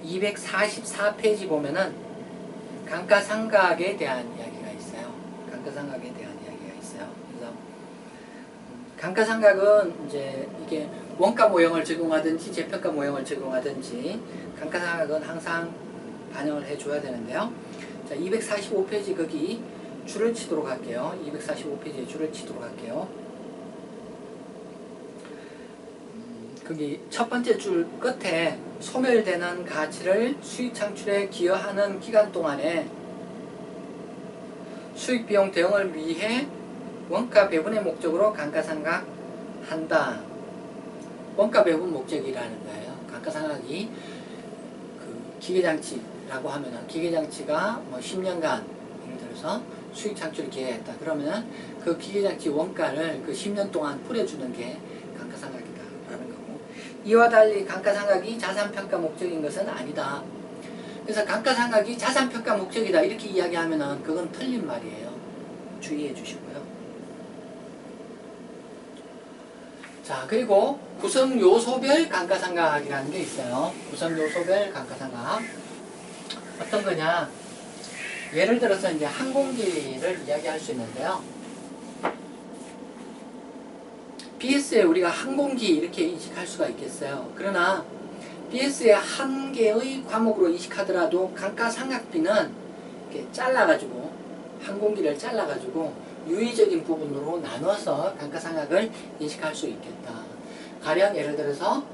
244페이지 보면은 감가상각에 대한 이야기가 있어요. 감가상각에 대한 이야기가 있어요. 그래서 감가상각은 이제 이게 원가 모형을 적용하든지 재평가 모형을 적용하든지 감가상각은 항상 반영을 해줘야 되는데요. 자, 245페이지 거기 줄을 치도록 할게요. 245페이지에 줄을 치도록 할게요. 거기 첫 번째 줄 끝에 소멸되는 가치를 수익 창출에 기여하는 기간 동안에 수익 비용 대응을 위해 원가 배분의 목적으로 감가상각한다. 원가 배분 목적이라는 거예요. 감가상각이 그 기계장치라고 하면은 기계장치가 뭐 10년간 예를 들어서 수익 창출에 기여했다. 그러면은 그 기계장치 원가를 그 10년 동안 뿌려주는 게 감가상각이다. 라는 거고. 이와 달리 감가상각이 자산평가 목적인 것은 아니다. 그래서 감가상각이 자산평가 목적이다. 이렇게 이야기하면은 그건 틀린 말이에요. 주의해 주시고요. 자, 그리고 구성요소별 감가상각이라는 게 있어요. 구성요소별 감가상각. 어떤 거냐. 예를 들어서 이제 항공기를 이야기할 수 있는데요. BS에 우리가 항공기 이렇게 인식할 수가 있겠어요. 그러나 BS의 한 개의 과목으로 인식하더라도 감가상각비는 이렇게 잘라가지고 항공기를 잘라가지고 유의적인 부분으로 나눠서 감가상각을 인식할 수 있겠다. 가령 예를 들어서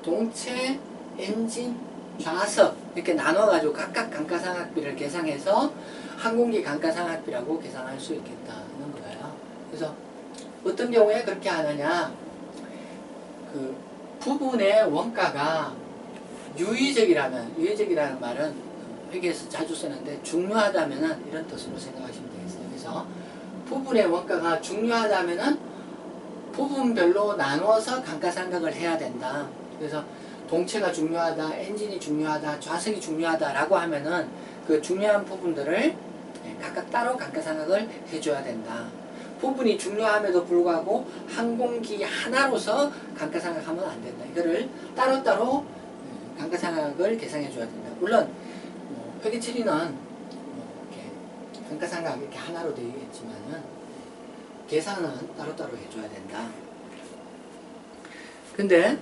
동체, 엔진, 좌석 이렇게 나눠가지고 각각 감가상각비를 계산해서 항공기 감가상각비라고 계산할 수 있겠다는 거예요. 그래서 어떤 경우에 그렇게 하느냐, 그 부분의 원가가 유의적이라는 말은 회계에서 자주 쓰는데 중요하다면은 이런 뜻으로 생각하시면 되겠어요. 그래서 부분의 원가가 중요하다면은 부분별로 나누어서 감가상각을 해야 된다. 그래서 동체가 중요하다, 엔진이 중요하다, 좌석이 중요하다라고 하면은 그 중요한 부분들을 각각 따로 감가상각을 해줘야 된다. 부분이 중요함에도 불구하고 항공기 하나로서 감가상각하면 안 된다. 이거를 따로따로 감가상각을 계산해 줘야 된다. 물론 회계 처리는 이렇게 감가상각 이렇게 하나로 되어 있지만은 계산은 따로따로 해줘야 된다. 근데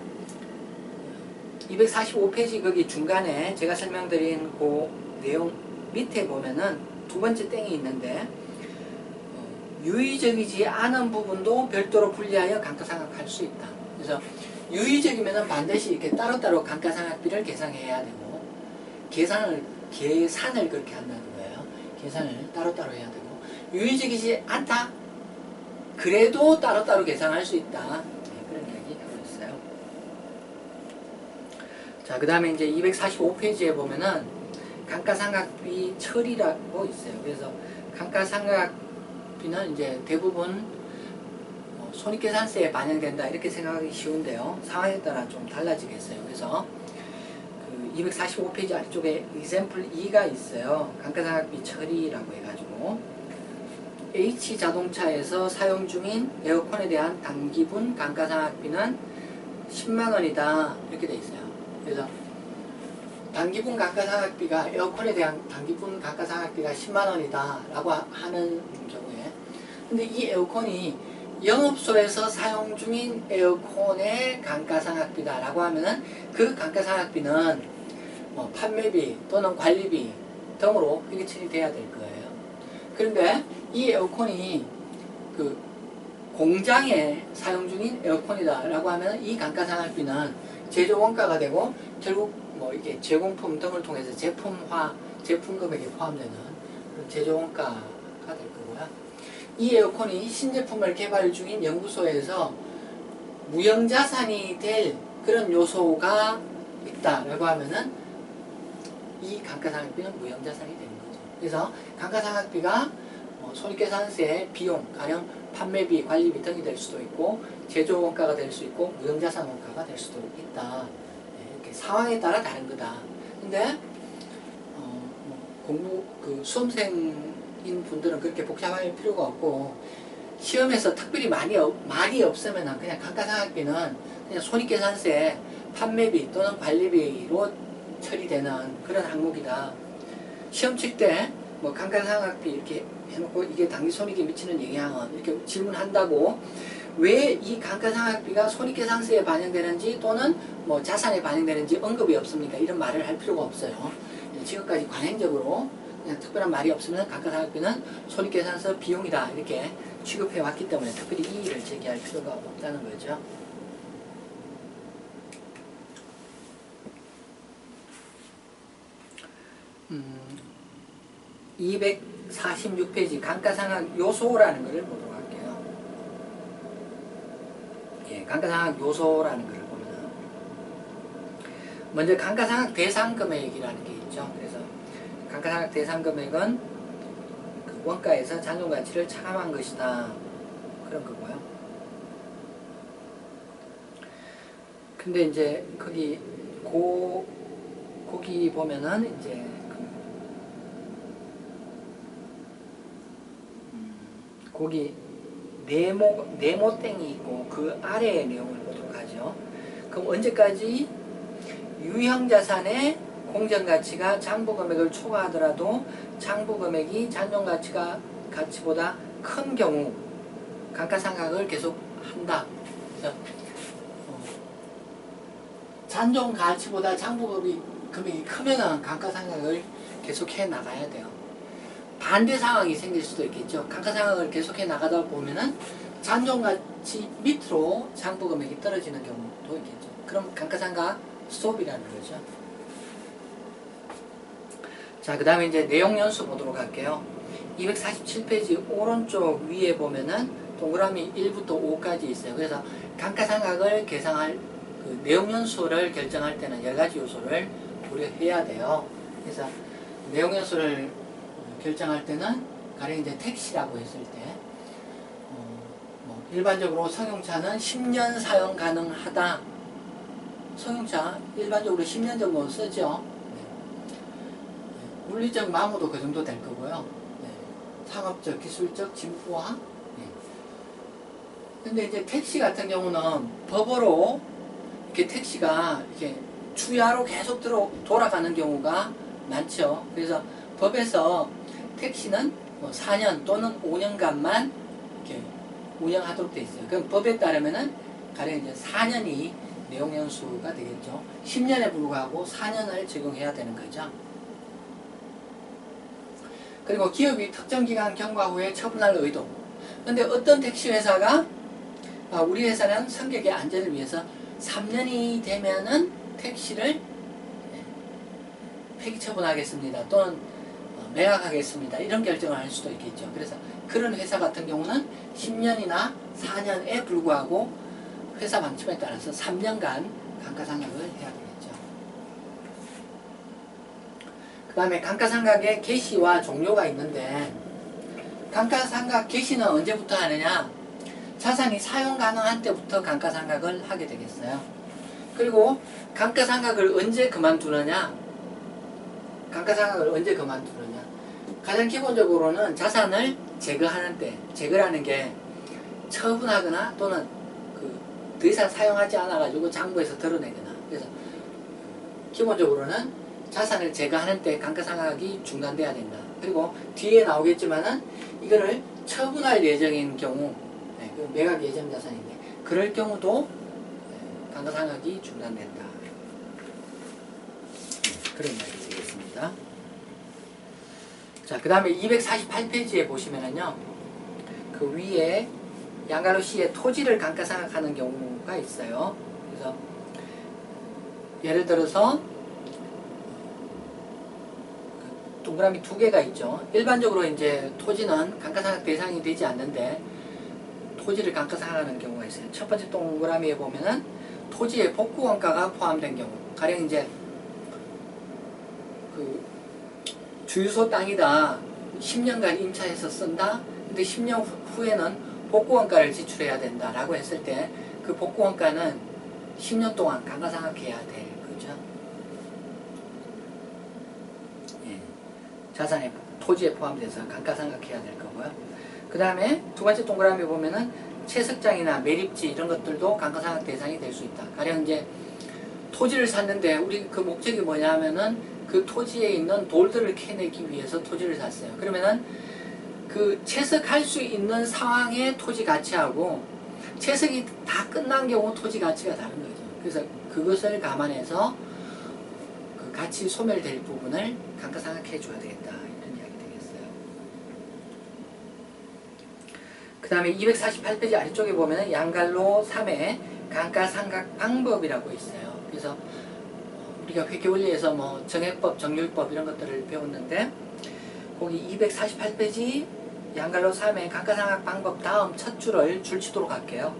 245페이지 거기 중간에 제가 설명드린 그 내용 밑에 보면은 두 번째 땡이 있는데 유의적이지 않은 부분도 별도로 분리하여 감가상각할 수 있다. 그래서 유의적이면 반드시 이렇게 따로따로 감가상각비를 계산해야 되고 계산을 그렇게 한다는 거예요. 계산을 따로따로 해야 되고 유의적이지 않다. 그래도 따로따로 계산할 수 있다. 그런 이야기 하고 있어요. 자, 그 다음에 이제 245페이지에 보면은 감가상각비 처리라고 있어요. 그래서 감가상각비는 이제 대부분 손익계산서에 반영된다 이렇게 생각하기 쉬운데요. 상황에 따라 좀 달라지겠어요. 그래서 그 245페이지 아래쪽에 example 2가 있어요. 감가상각비 처리라고 해가지고 H자동차에서 사용 중인 에어컨에 대한 단기분 감가상각비는 10만원이다 이렇게 돼 있어요. 그래서 단기분 감가상각비가 에어컨에 대한 단기분 감가상각비가 10만원이다 라고 하는 경우에 근데 이 에어컨이 영업소에서 사용 중인 에어컨의 감가상각비다 라고 하면은 그 감가상각비는 판매비 또는 관리비 등으로 회계 처리돼야 될 거예요. 그런데 이 에어컨이 그 공장에 사용 중인 에어컨이다 라고 하면 이 감가상각비는 제조 원가가 되고 결국 이게 제공품 등을 통해서 제품 금액에 포함되는 제조 원가가 될 거고요. 이 에어컨이 신제품을 개발 중인 연구소에서 무형자산이 될 그런 요소가 있다라고 하면은 이 감가상각비는 무형자산이 되는 거죠. 그래서 감가상각비가 손익계산서의 비용, 가령 판매비, 관리비 등이 될 수도 있고 제조 원가가 될 수 있고 무형자산 원가가 될 수도 있다. 이렇게 상황에 따라 다른 거다. 근데 수험생인 분들은 그렇게 복잡할 필요가 없고 시험에서 특별히 말이 없으면 그냥 감가상각비는 그냥 손익계산서에 판매비 또는 관리비로 처리되는 그런 항목이다. 시험 칠 때 뭐 감가상각비 이렇게 해놓고 이게 당기 손익에 미치는 영향은 이렇게 질문한다고 왜 이 감가상각비가 손익계산서에 반영되는지 또는 뭐 자산에 반영되는지 언급이 없습니까? 이런 말을 할 필요가 없어요. 지금까지 관행적으로 그냥 특별한 말이 없으면 감가상각비는 손익계산서 비용이다 이렇게 취급해 왔기 때문에 특별히 이의를 제기할 필요가 없다는 거죠. 246페이지 감가상각 요소라는 것을 보도록 할게요. 예, 감가상각 요소라는 것을 보면 먼저 감가상각 대상금액이라는 게 있죠. 그래서 감가상각 대상금액은 그 원가에서 잔존가치를 차감한 것이다. 그런 거고요. 근데 이제 거기 거기 보면은 이제 거기 네모땡이 있고 그 아래의 내용을 보도록 하죠. 그럼 언제까지 유형자산의 공정가치가 장부금액을 초과하더라도 장부금액이 잔존가치보다 큰 경우 감가상각을 계속 한다. 그래서 잔존가치보다 장부금액이 크면은 감가상각을 계속해 나가야 돼요. 반대 상황이 생길 수도 있겠죠. 감가상각을 계속해 나가다 보면은 잔존가치 밑으로 장부금액이 떨어지는 경우도 있겠죠. 그럼 감가상각 스톱이라는 거죠. 자, 그 다음에 이제 내용연수 보도록 할게요. 247페이지 오른쪽 위에 보면은 동그라미 1부터 5까지 있어요. 그래서 감가상각을 계상할 그 내용연수를 결정할 때는 여러 가지 요소를 고려해야 돼요. 그래서 내용연수를 결정할 때는 가령 이제 택시라고 했을 때 뭐 일반적으로 승용차는 10년 사용 가능하다. 승용차 일반적으로 10년 정도 쓰죠. 네. 물리적 마모도 그 정도 될 거고요. 네. 상업적, 기술적 진보화. 네. 근데 이제 택시 같은 경우는 법으로 이렇게 택시가 이렇게 주야로 계속 돌아가는 경우가 많죠. 그래서 법에서 택시는 뭐 4년 또는 5년간만 이렇게 운영하도록 되어 있어요. 그럼 법에 따르면은 가령 이제 4년이 내용연수가 되겠죠. 10년에 불구하고 4년을 적용해야 되는 거죠. 그리고 기업이 특정 기간 경과 후에 처분할 의도. 근데 어떤 택시 회사가 우리 회사는 승객의 안전을 위해서 3년이 되면은 택시를 폐기 처분하겠습니다. 또는 매각하겠습니다. 이런 결정을 할 수도 있겠죠. 그래서 그런 회사 같은 경우는 10년이나 4년에 불구하고 회사 방침에 따라서 3년간 감가상각을 해야 되겠죠. 그 다음에 감가상각의 개시와 종료가 있는데 감가상각 개시는 언제부터 하느냐? 자산이 사용 가능한 때부터 감가상각을 하게 되겠어요. 그리고 감가상각을 언제 그만두느냐? 감가상각을 언제 그만두느냐? 가장 기본적으로는 자산을 제거하는 때, 제거라는 게 처분하거나 또는 더 이상 사용하지 않아가지고 장부에서 드러내거나. 그래서 기본적으로는 자산을 제거하는 때 감가상각이 중단돼야 된다. 그리고 뒤에 나오겠지만은 이거를 처분할 예정인 경우, 매각 예정 자산인데 그럴 경우도 감가상각이 중단된다. 그런 말이 되겠습니다. 자, 그 다음에 248페이지에 보시면은요, 그 위에 양가로 시에 토지를 감가상각하는 경우가 있어요. 그래서 예를 들어서 동그라미 두 개가 있죠. 일반적으로 이제 토지는 감가상각 대상이 되지 않는데 토지를 감가상각하는 경우가 있어요. 첫 번째 동그라미에 보면은 토지의 복구원가가 포함된 경우, 가령 이제 그 주유소 땅이다. 10년간 임차해서 쓴다. 근데 10년 후에는 복구원가를 지출해야 된다라고 했을 때 그 복구원가는 10년 동안 감가상각해야 될 거죠. 예. 자산의 토지에 포함돼서 감가상각해야 될 거고요. 그 다음에 두 번째 동그라미 보면은 채석장이나 매립지 이런 것들도 감가상각 대상이 될 수 있다. 가령 이제 토지를 샀는데 우리 그 목적이 뭐냐면은 그 토지에 있는 돌들을 캐내기 위해서 토지를 샀어요. 그러면은 그 채석할 수 있는 상황의 토지 가치하고 채석이 다 끝난 경우 토지 가치가 다른 거죠. 그래서 그것을 감안해서 그 가치 소멸될 부분을 감가상각해 줘야 되겠다, 이런 이야기 되겠어요. 그 다음에 248페이지 아래쪽에 보면은 양갈로 3의 감가상각 방법이라고 있어요. 그래서 우리가 회계원리에서 뭐 정액법, 정률법 이런 것들을 배웠는데 거기 248페이지 양갈로 3의 감가상각 방법 다음 첫 줄을 줄치도록 할게요.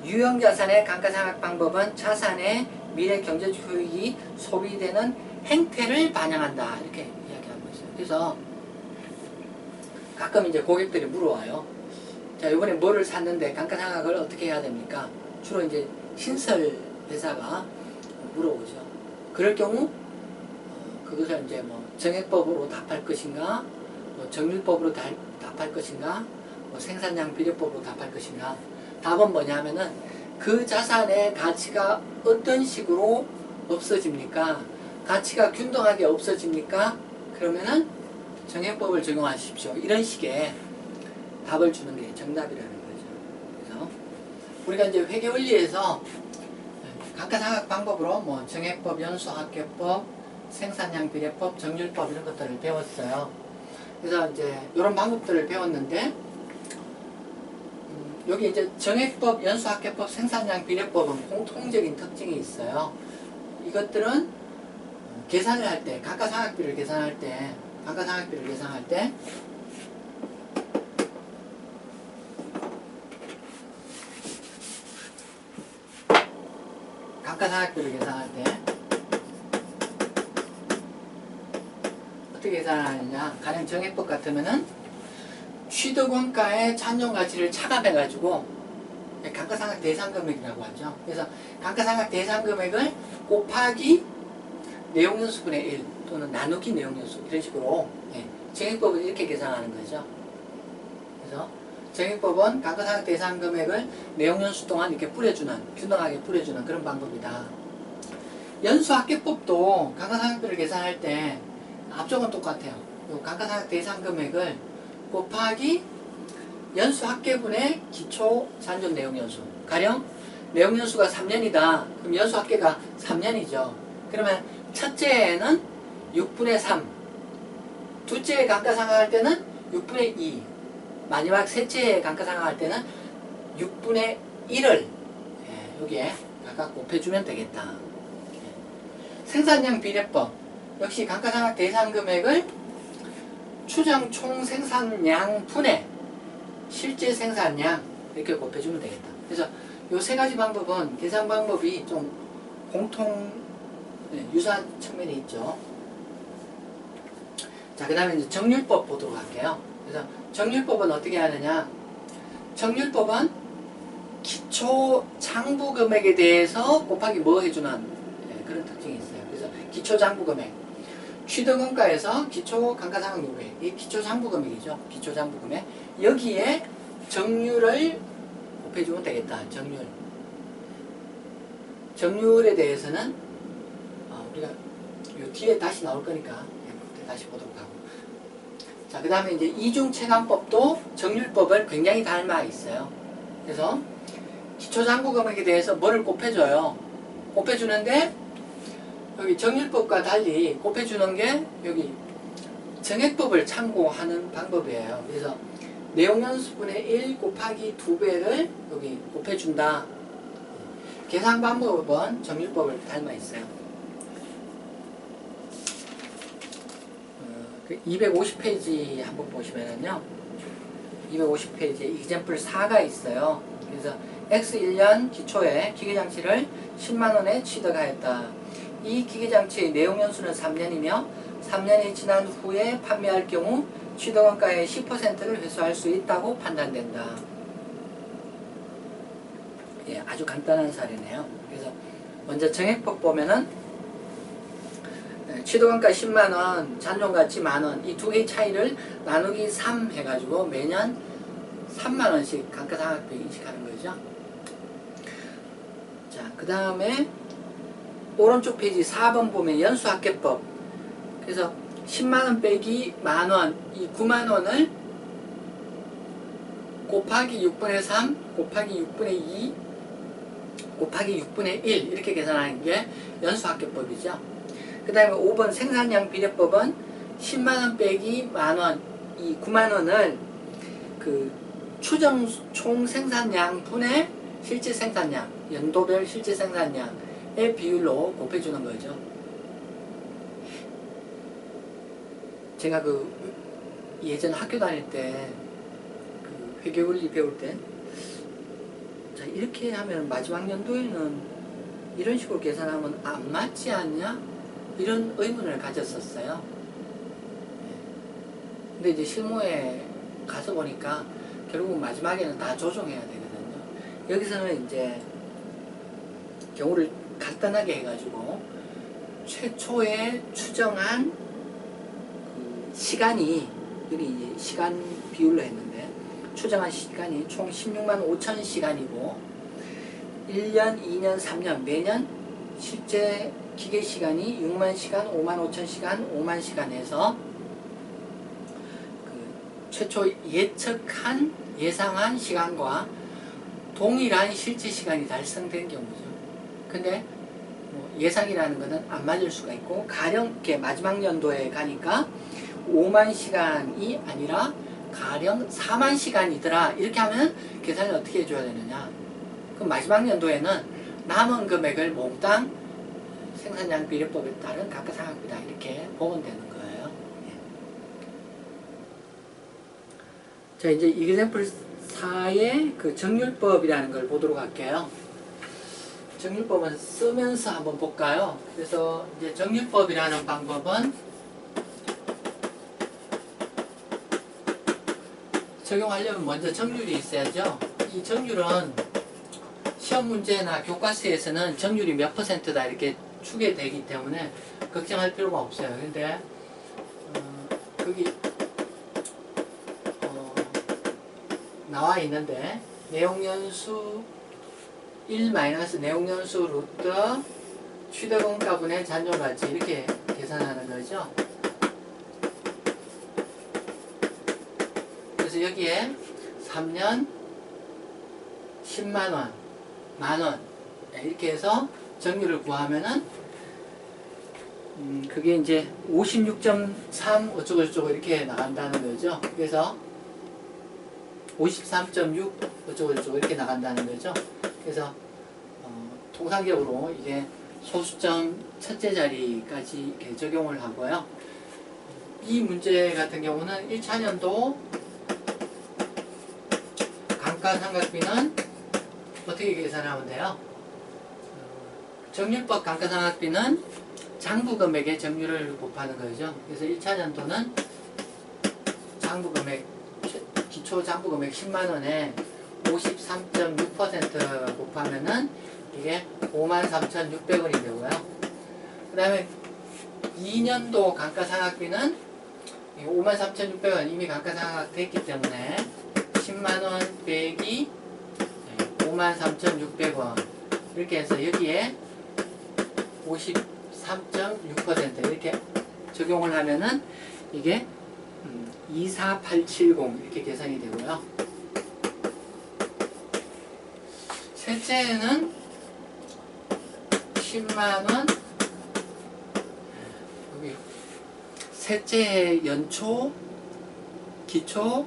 유형자산의 감가상각 방법은 자산의 미래 경제적 효익이 소비되는 행태를 반영한다, 이렇게 이야기하고 있어요. 그래서 가끔 이제 고객들이 물어와요. 자, 이번에 뭐를 샀는데 감가상각을 어떻게 해야 됩니까? 주로 이제 신설 회사가 물어보죠. 그럴 경우 그것을 이제 뭐 정액법으로 답할 것인가, 뭐 정률법으로 답할 것인가, 뭐 생산량 비례법으로 답할 것인가. 답은 뭐냐면은 그 자산의 가치가 어떤 식으로 없어집니까? 가치가 균등하게 없어집니까? 그러면은 정액법을 적용하십시오. 이런 식의 답을 주는 게 정답이라는 거죠. 그래서 우리가 이제 회계원리에서 감가상각 방법으로 뭐 정액법, 연수합계법, 생산량 비례법, 정률법 이런 것들을 배웠어요. 그래서 이제 이런 방법들을 배웠는데 여기 이제 정액법, 연수합계법, 생산량 비례법은 공통적인 특징이 있어요. 이것들은 계산을 할 때, 감가상각비를 계산할 때, 감가상각비를 계산할 때 어떻게 계산하느냐. 가령 정액법 같으면은 취득원가의 찬용가치를 차감해가지고 감가상각 대상금액이라고 하죠. 그래서 감가상각 대상금액을 곱하기 내용연수분의 1 또는 나누기 내용연수 이런 식으로 정액법은 이렇게 계산하는 거죠. 그래서 정액법은 감가상각 대상금액을 내용연수 동안 이렇게 뿌려주는, 균등하게 뿌려주는 그런 방법이다. 연수합계법도 감가상각비를 계산할 때 앞쪽은 똑같아요. 감가상각 대상금액을 곱하기 연수합계분의 기초 잔존 내용연수. 가령 내용연수가 3년이다. 그럼 연수합계가 3년이죠. 그러면 첫째에는 6분의 3, 둘째에 감가상각할 때는 6분의 2, 마지막 셋째에 감가상각할 때는 6분의 1을 여기에 각각 곱해주면 되겠다. 생산량 비례법 역시 감가상각 대상금액을 추정 총 생산량 분의 실제 생산량 이렇게 곱해주면 되겠다. 그래서 이 세 가지 방법은 계산 방법이 좀 유사한 측면이 있죠. 자, 그 다음에 이제 정률법 보도록 할게요. 그래서 정률법은 어떻게 하느냐. 정률법은 기초 장부 금액에 대해서 곱하기 뭐 해주는 그런 특징이 있어요. 그래서 기초 장부 금액. 취득원가에서 기초 감가상각 요금액. 이 기초 장부 금액이죠. 기초 장부 금액. 여기에 정률을 곱해주면 되겠다. 정률. 정률에 대해서는 우리가 요 뒤에 다시 나올 거니까 그때 다시 보도록 하고. 자, 그 다음에 이제 이중체감법도 정률법을 굉장히 닮아 있어요. 그래서 기초장부금액에 대해서 뭐를 곱해줘요. 곱해주는데 여기 정률법과 달리 곱해주는 게 여기 정액법을 참고하는 방법이에요. 그래서 내용연수분의 1 곱하기 2배를 여기 곱해준다. 계산 방법은 정률법을 닮아 있어요. 250페이지 한번 보시면은요. 250페이지에 example 4가 있어요. 그래서 X1년 기초에 기계장치를 10만원에 취득하였다. 이 기계장치의 내용연수는 3년이며 3년이 지난 후에 판매할 경우 취득원가의 10%를 회수할 수 있다고 판단된다. 예, 아주 간단한 사례네요. 그래서 먼저 정액법 보면은 취득원가 10만원, 잔존가치 만원, 이 두 개의 차이를 나누기 3 해가지고 매년 3만원씩 감가상각비 인식하는 거죠. 자, 그 다음에 오른쪽 페이지 4번 보면 연수학계법. 그래서 10만원 빼기 만원, 이 9만원을 곱하기 6분의 3, 곱하기 6분의 2, 곱하기 6분의 1 이렇게 계산하는 게 연수학계법이죠. 그 다음에 5번 생산량 비례법은 10만원 빼기 만원, 이 9만원을 그 추정 총 생산량 분의 실제 생산량, 연도별 실제 생산량의 비율로 곱해주는 거죠. 제가 그 예전 학교 다닐 때 그 회계원리 배울 때 자, 이렇게 하면 마지막 연도에는 이런 식으로 계산하면 안 맞지 않냐? 이런 의문을 가졌었어요. 근데 이제 실무에 가서 보니까 결국 마지막에는 다 조정해야 되거든요. 여기서는 이제 경우를 간단하게 해가지고 최초에 추정한 그 시간이, 여기 이제 시간 비율로 했는데 추정한 시간이 총 16만 5천 시간이고 1년, 2년, 3년 매년 실제 기계 시간이 6만 시간, 5만 5천 시간, 5만 시간 해서 그 최초 예상한 시간과 동일한 실제 시간이 달성된 경우죠. 근데 뭐 예상이라는 것은 안 맞을 수가 있고, 가령 이렇게 마지막 연도에 가니까 5만 시간이 아니라 가령 4만 시간이더라. 이렇게 하면 계산을 어떻게 해줘야 되느냐. 그럼 마지막 연도에는 남은 금액을 몽땅 생산량 비례법에 따른 감가상각비다 이렇게 보면 되는 거예요. 자, 이제 example 4의 그 정률법이라는 걸 보도록 할게요. 정률법은 쓰면서 한번 볼까요? 그래서 이제 정률법이라는 방법은 적용하려면 먼저 정률이 있어야죠. 이 정률은 시험 문제나 교과서에서는 정률이 몇 %다 이렇게 추계되기 때문에 걱정할 필요가 없어요. 근데 거기 나와 있는데 내용연수 1 내용연수 루트 취득원가분의 잔존가치 이렇게 계산하는 거죠. 그래서 여기에 3년 10만원, 만원 이렇게 해서 정률을 구하면은 그게 이제 56.3 어쩌고저쩌고 이렇게 나간다는 거죠. 그래서 53.6 어쩌고저쩌고 이렇게 나간다는 거죠. 그래서 통상적으로 이게 소수점 첫째 자리까지 이렇게 적용을 하고요. 이 문제 같은 경우는 1차년도 감가상각비는 어떻게 계산하면 돼요? 정률법 감가상각비는 장부금액의 정률을 곱하는 거죠. 그래서 1차년도는 장부금액, 기초 장부금액 10만원에 53.6% 곱하면은 이게 53,600원이 되고요. 그 다음에 2년도 감가상각비는 53,600원 이미 감가상각 됐기 때문에 10만원 빼기 53,600원 이렇게 해서 여기에 53.6% 이렇게 적용을 하면은 이게 24870 이렇게 계산이 되고요. 셋째는 10만원, 여기 셋째 연초, 기초,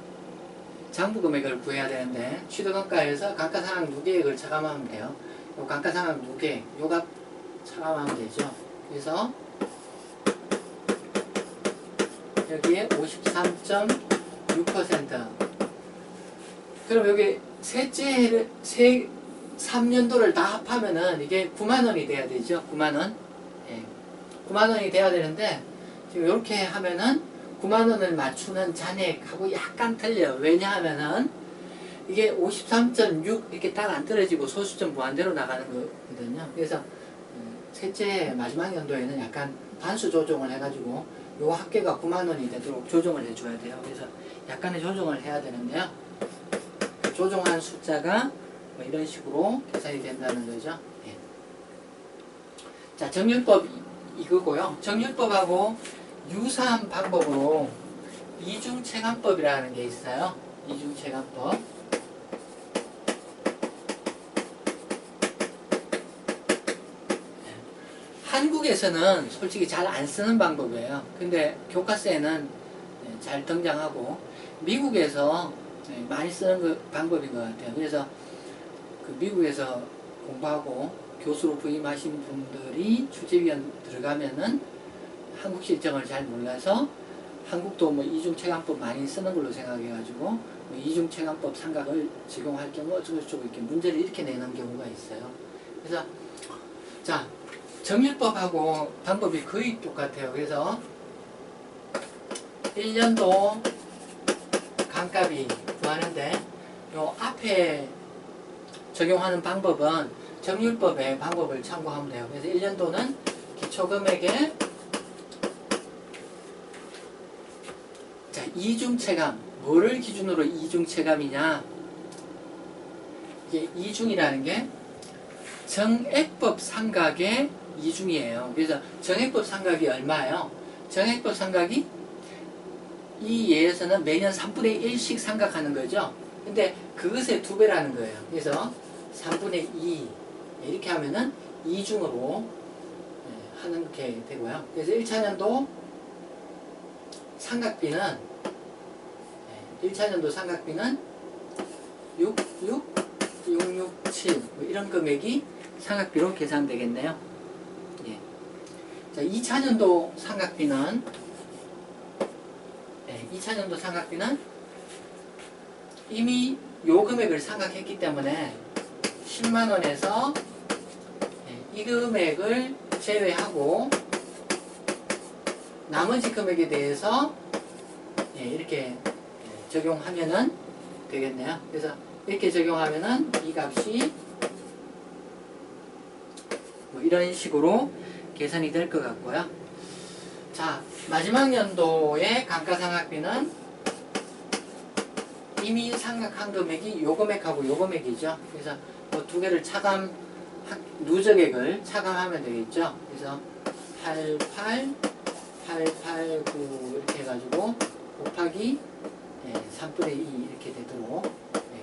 장부금액을 구해야 되는데 취득원가에서 감가상각 누계액을 차감하면 돼요. 요 감가상각 누계액, 요 값 차감하면 되죠. 그래서 여기에 53.6%. 그럼 여기 셋째 3년도를 다 합하면은 이게 9만원이 돼야 되죠. 9만원. 예. 9만원이 돼야 되는데 지금 이렇게 하면은 9만원을 맞추는 잔액하고 약간 틀려요. 왜냐하면은 이게 53.6 이렇게 딱 안 떨어지고 소수점 무한대로 나가는 거거든요. 그래서 셋째 마지막 연도에는 약간 반수 조정을 해가지고 요 합계가 9만원이 되도록 조정을 해줘야 돼요. 그래서 약간의 조정을 해야 되는데요. 조정한 숫자가 뭐 이런 식으로 계산이 된다는 거죠. 예. 자, 정률법 이거고요. 정률법하고 유사한 방법으로 이중체감법이라는 게 있어요. 이중체감법. 한국에서는 솔직히 잘 안 쓰는 방법이에요. 근데 교과서에는 잘 등장하고 미국에서 많이 쓰는 방법인 것 같아요. 그래서 그 미국에서 공부하고 교수로 부임하신 분들이 출제위원 들어가면은 한국 실정을 잘 몰라서 한국도 뭐 이중체감법 많이 쓰는 걸로 생각해가지고 뭐 이중체감법 삼각을 적용할 경우 어쩌고저쩌고 이렇게 문제를 이렇게 내는 경우가 있어요. 그래서 자, 정률법하고 방법이 거의 똑같아요. 그래서 1년도 강값이 구하는데 요 앞에 적용하는 방법은 정률법의 방법을 참고하면 돼요. 그래서 1년도는 기초금액의 자, 이중체감. 뭐를 기준으로 이중체감이냐? 이게 이중이라는 게 정액법 삼각의 이중이에요. 그래서 정액법 삼각이 얼마예요? 정액법 삼각이 이 예에서는 매년 3분의 1씩 삼각하는 거죠. 근데 그것의 2배라는 거예요. 그래서 3분의 2 이렇게 하면은 이중으로 하는 게 되고요. 그래서 1차년도 삼각비는 1차년도 삼각비는 6, 7 뭐 이런 금액이 삼각비로 계산되겠네요. 예. 자, 2차년도 삼각비는 2차년도 삼각비는 이미 요 금액을 삼각했기 때문에 10만원에서 이 금액을 제외하고 나머지 금액에 대해서 이렇게 적용하면은 되겠네요. 그래서 이렇게 적용하면은 이 값이 뭐 이런 식으로 계산이 될 것 같고요. 자, 마지막 연도의 감가상각비는 이미 상각한 금액이 요 금액하고 요 금액이죠. 그래서 뭐 두 개를 차감, 누적액을 차감하면 되겠죠. 그래서 88, 889 이렇게 해가지고 곱하기 3분의 2 이렇게 되도록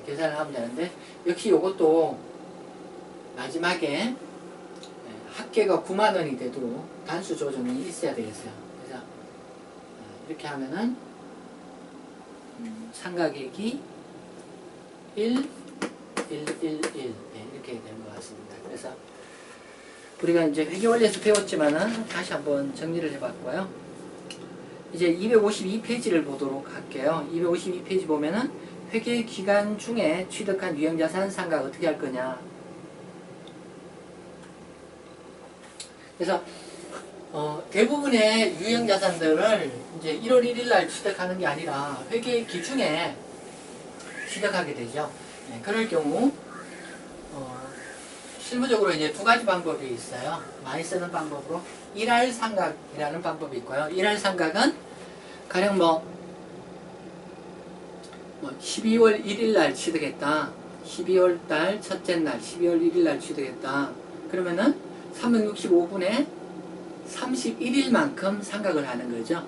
계산을 하면 되는데, 역시 이것도 마지막에 합계가 9만원이 되도록 단수 조정이 있어야 되겠어요. 그래서 이렇게 하면은 상각액이 1, 1, 1, 1 이렇게 되는 것 같습니다. 그래서 우리가 이제 회계원리에서 배웠지만은 다시 한번 정리를 해봤고요. 이제 252페이지를 보도록 할게요. 252페이지 보면은 회계기간 중에 취득한 유형자산 상각 어떻게 할 거냐. 그래서 대부분의 유형자산들을 이제 1월 1일 날 취득하는 게 아니라 회계기 중에 취득하게 되죠. 그럴 경우 실무적으로 이제 두 가지 방법이 있어요. 많이 쓰는 방법으로 1할 상각이라는 방법이 있고요. 1할 상각은 가령 뭐 12월 1일 날 취득했다. 12월 달 첫째 날 12월 1일 날 취득했다. 그러면은 365분에 31일만큼 상각을 하는 거죠.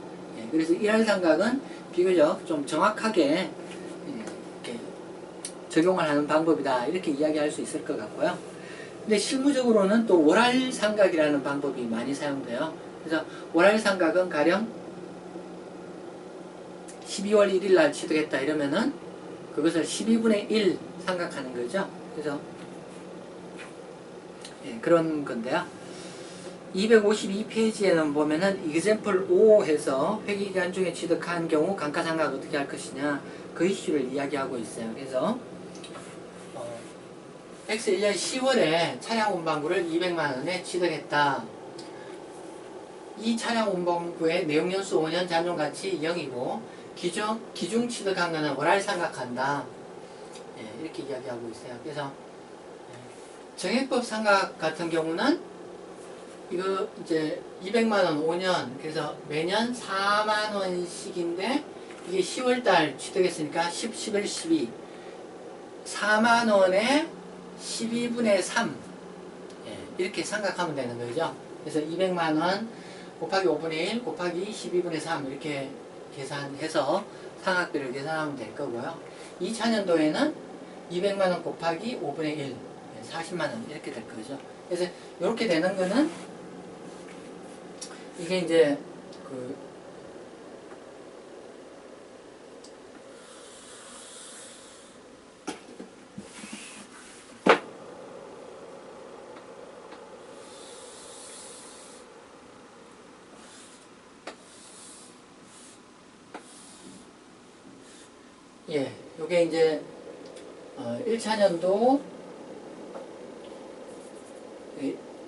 그래서 1할 상각은 비교적 좀 정확하게 이렇게 적용을 하는 방법이다. 이렇게 이야기할 수 있을 것 같고요. 근데 실무적으로는 또 월할 상각이라는 방법이 많이 사용돼요. 그래서 월할 상각은 가령 12월 1일 날 취득했다 이러면은 그것을 12분의 1 상각하는 거죠. 그래서 그런 건데요. 252페이지에는 보면은 example 5 해서 회계기간 중에 취득한 경우 감가상각 어떻게 할 것이냐 그 이슈를 이야기하고 있어요. 그래서 X 1년 10월에 차량 운반부를 200만원에 취득했다. 이 차량 운반부의 내용연수 5년 잔존가치 0이고 기중 취득한 거는 월할 상각한다. 이렇게 이야기하고 있어요. 그래서 정액법 상각 같은 경우는 이거 이제 200만원 5년 그래서 매년 4만원씩인데 이게 10월달 취득했으니까 10, 11, 12 4만원에 12분의 3 이렇게 생각하면 되는 거죠. 그래서 200만원 곱하기 5분의 1 곱하기 12분의 3 이렇게 계산해서 상각비를 계산하면 될 거고요. 2차년도에는 200만원 곱하기 5분의 1 40만원 이렇게 될 거죠. 그래서 이렇게 되는 거는 이게 이제 요게 이제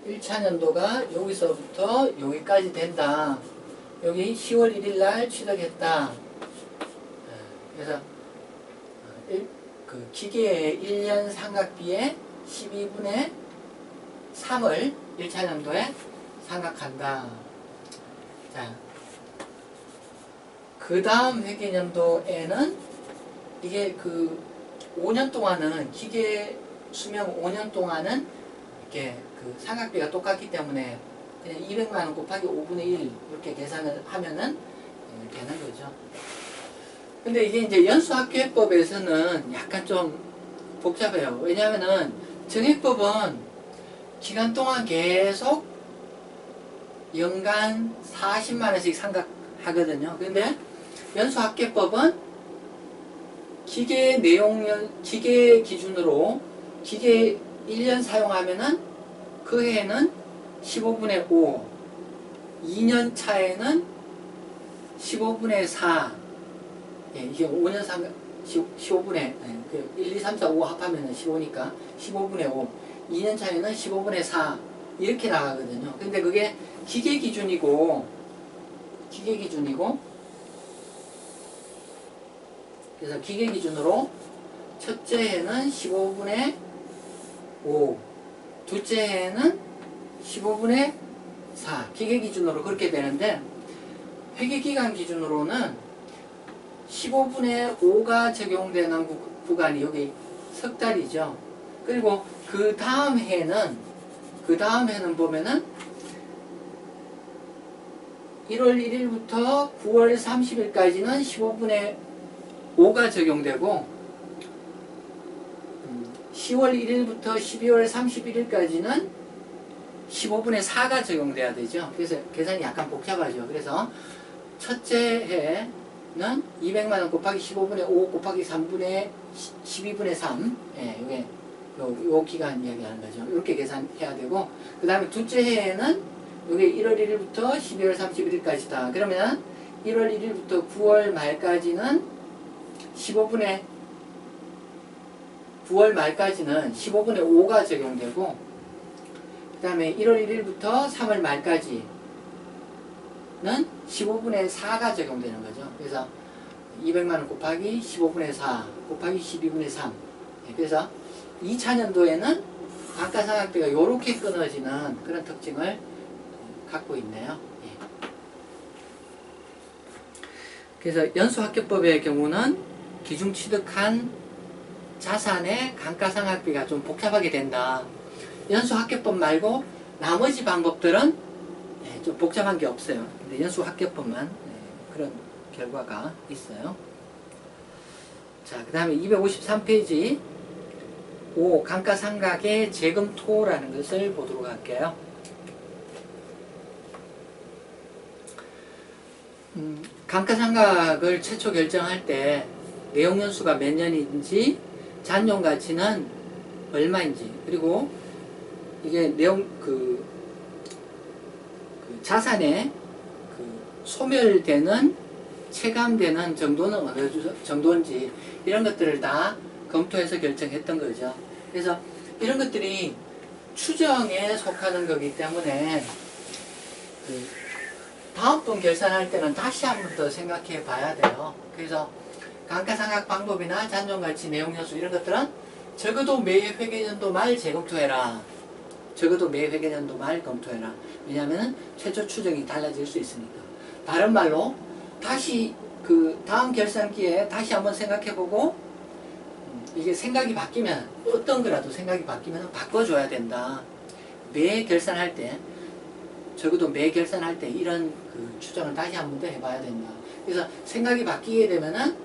1차년도가 여기서부터 여기까지 된다. 여기 10월 1일 날 취득했다. 그래서 그 기계의 1년 상각비의 12분의 3을 1차년도에 상각한다. 자, 그 다음 회계년도에는 이게 그 5년 동안은 기계 수명 5년 동안은 이렇게 그 상각비가 똑같기 때문에 그냥 200만원 곱하기 5분의 1 이렇게 계산을 하면은 되는 거죠. 근데 이게 이제 연수학교법에서는 약간 좀 복잡해요. 왜냐하면은 정액법은 기간 동안 계속 연간 40만원씩 상각하거든요. 근데 연수학계법은 기계 기준으로 기계 1년 사용하면은 그 해에는 15분의 5, 2년 차에는 15분의 4, 이게 5년 상각, 15분의, 1, 2, 3, 4, 5 합하면은 15니까 15분의 5, 2년 차에는 15분의 4, 이렇게 나가거든요. 근데 그게 기계 기준이고, 그래서 기계 기준으로 첫째 해는 15분의 5, 둘째 해는 15분의 4, 기계 기준으로 그렇게 되는데 회계기간 기준으로는 15분의 5가 적용되는 구간이 여기 석 달이죠. 그리고 그 다음 해는 보면은 1월 1일부터 9월 30일까지는 15분의 5가 적용되고 10월 1일부터 12월 31일까지는 15분의 4가 적용돼야 되죠. 그래서 계산이 약간 복잡하죠. 그래서 첫째 해는 200만원 곱하기 15분의 5 곱하기 3분의 12분의 3 이게 요 기간 이야기하는 거죠. 이렇게 계산해야 되고 그 다음에 둘째 해에는 이게 1월 1일부터 12월 31일까지다. 그러면 1월 1일부터 9월 말까지는 9월 말까지는 15분의 5가 적용되고 그 다음에 1월 1일부터 3월 말까지는 15분의 4가 적용되는 거죠. 그래서 200만원 곱하기 15분의 4 곱하기 12분의 3 그래서 2차년도에는 감가상각비가 이렇게 끊어지는 그런 특징을 갖고 있네요. 그래서 연수학교법의 경우는 기준 취득한 자산의 감가상각비가 좀 복잡하게 된다. 연수학교법 말고 나머지 방법들은 좀 복잡한 게 없어요. 근데 연수학교법만 그런 결과가 있어요. 자, 그 다음에 253페이지 5. 감가상각의 재검토라는 것을 보도록 할게요. 감가상각을 최초 결정할 때 내용연수가 몇 년인지 잔존가치는 얼마인지 그리고 이게 자산의 소멸되는 체감되는 정도는 어느 정도인지 이런 것들을 다 검토해서 결정했던 거죠. 그래서 이런 것들이 추정에 속하는 거기 때문에 다음번 결산할 때는 다시 한 번 더 생각해 봐야 돼요. 그래서 감가상각 방법이나 잔존가치 내용연수 이런 것들은 적어도 매 회계연도 말 재검토해라. 적어도 매 회계연도 말 검토해라. 왜냐하면 최초 추정이 달라질 수 있으니까. 다른 말로 다시 다음 결산기에 다시 한번 생각해보고 이게 생각이 바뀌면 어떤 거라도 생각이 바뀌면 바꿔줘야 된다. 매 결산할 때 적어도 매 결산할 때 이런 그 추정을 다시 한 번 더 해봐야 된다. 그래서 생각이 바뀌게 되면은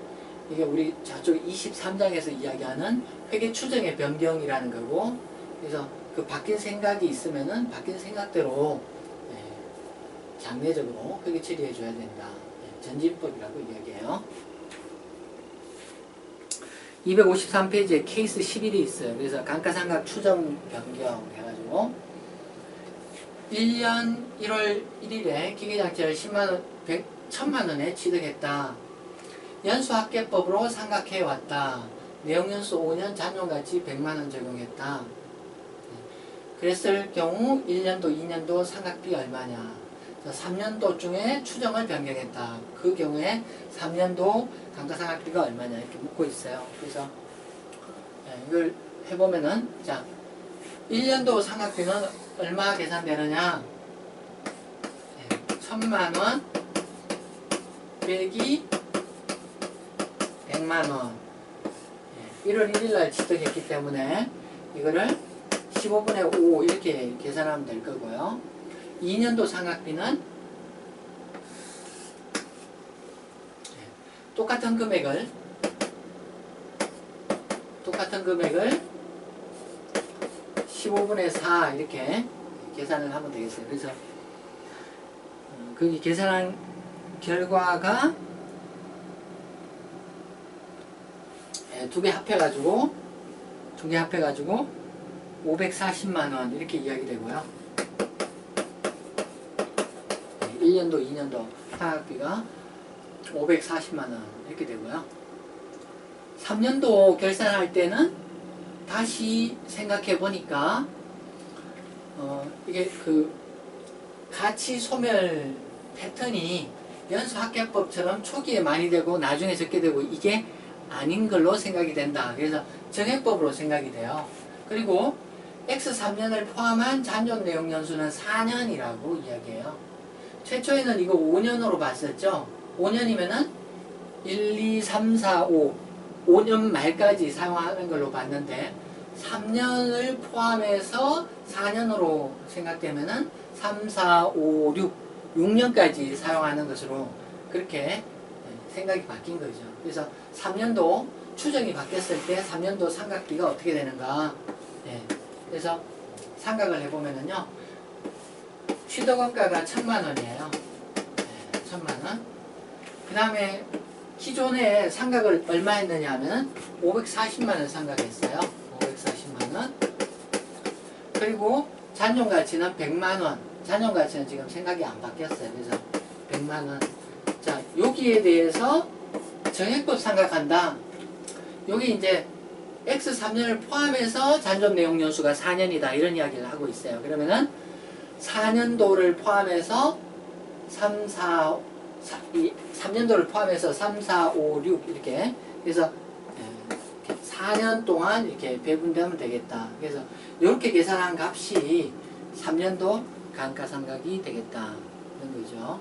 이게 우리 저쪽 23장에서 이야기하는 회계 추정의 변경이라는 거고, 그래서 그 바뀐 생각이 있으면은 바뀐 생각대로 장례적으로 회계 처리해 줘야 된다. 전진법이라고 이야기해요. 253페이지에 케이스 11이 있어요. 그래서 감가상각 추정 변경 해가지고 1년 1월 1일에 기계장치를 10만원, 1000만원에 취득했다. 연수합계법으로 상각해왔다. 내용연수 5년 잔존가치 100만원 적용했다. 그랬을 경우 1년도, 2년도 상각비 얼마냐. 3년도 중에 추정을 변경했다. 그 경우에 3년도 감가상각비가 얼마냐 이렇게 묻고 있어요. 그래서 이걸 해보면은 자 1년도 상각비는 얼마 계산되느냐. 1000만원 빼기 100만원 1월 1일날 취득했기 때문에 이거를 15분의 5 이렇게 계산하면 될 거고요. 2년도 상각비는 똑같은 금액을 15분의 4 이렇게 계산을 하면 되겠어요. 그래서 거기 계산한 결과가 두 개 합해가지고 540만원 이렇게 이야기 되고요. 1년도, 2년도 상각비가 540만원 이렇게 되고요. 3년도 결산할 때는 다시 생각해 보니까 이게 그 가치 소멸 패턴이 연수합계법처럼 초기에 많이 되고 나중에 적게 되고 이게 아닌 걸로 생각이 된다. 그래서 정액법으로 생각이 돼요. 그리고 X3년을 포함한 잔존 내용 연수는 4년이라고 이야기해요. 최초에는 이거 5년으로 봤었죠. 5년이면은 1, 2, 3, 4, 5년 말까지 사용하는 걸로 봤는데 3년을 포함해서 4년으로 생각되면은 3, 4, 5, 6년까지 사용하는 것으로 그렇게 생각이 바뀐 거죠. 그래서 3년도 추정이 바뀌었을 때 3년도 상각비가 어떻게 되는가. 그래서 상각을 해보면은요. 취득원가가 1000만원이에요. 1000만원. 그 다음에 기존에 상각을 얼마 했느냐 하면 540만원 상각했어요. 540만원. 그리고 잔존가치는 100만원. 잔존가치는 지금 생각이 안 바뀌었어요. 그래서 100만원. 자, 여기에 대해서 정액법 상각한다. 여기 이제 X3년을 포함해서 잔존 내용 연수가 4년이다. 이런 이야기를 하고 있어요. 그러면은 4년도를 포함해서 3년도를 포함해서 3, 4, 5, 6 이렇게 그래서 4년 동안 이렇게 배분되면 되겠다. 그래서 이렇게 계산한 값이 3년도 감가상각이 되겠다. 이런 거죠.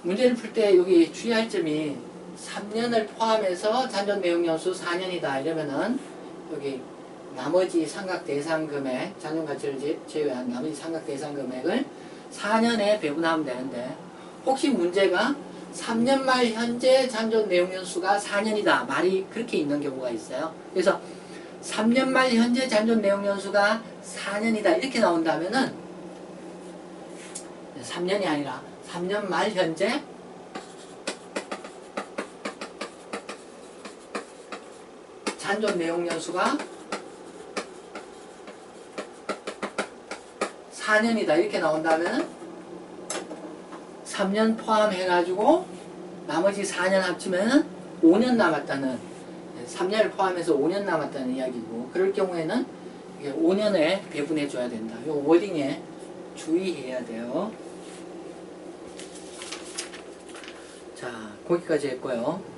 문제를 풀 때 여기 주의할 점이 3년을 포함해서 잔존 내용 연수 4년이다. 이러면은 여기 나머지 상각 대상 금액, 잔존가치를 제외한 나머지 상각 대상 금액을 4년에 배분하면 되는데 혹시 문제가 3년 말 현재 잔존 내용 연수가 4년이다. 말이 그렇게 있는 경우가 있어요. 그래서 3년 말 현재 잔존 내용 연수가 4년이다. 이렇게 나온다면은 3년이 아니라 3년 말 현재 잔존 내용 연수가 4년이다 이렇게 나온다면 3년 포함해가지고 나머지 4년 합치면 5년 남았다는 3년을 포함해서 5년 남았다는 이야기고 그럴 경우에는 5년에 배분해 줘야 된다. 이 워딩에 주의해야 돼요. 자, 거기까지 했고요.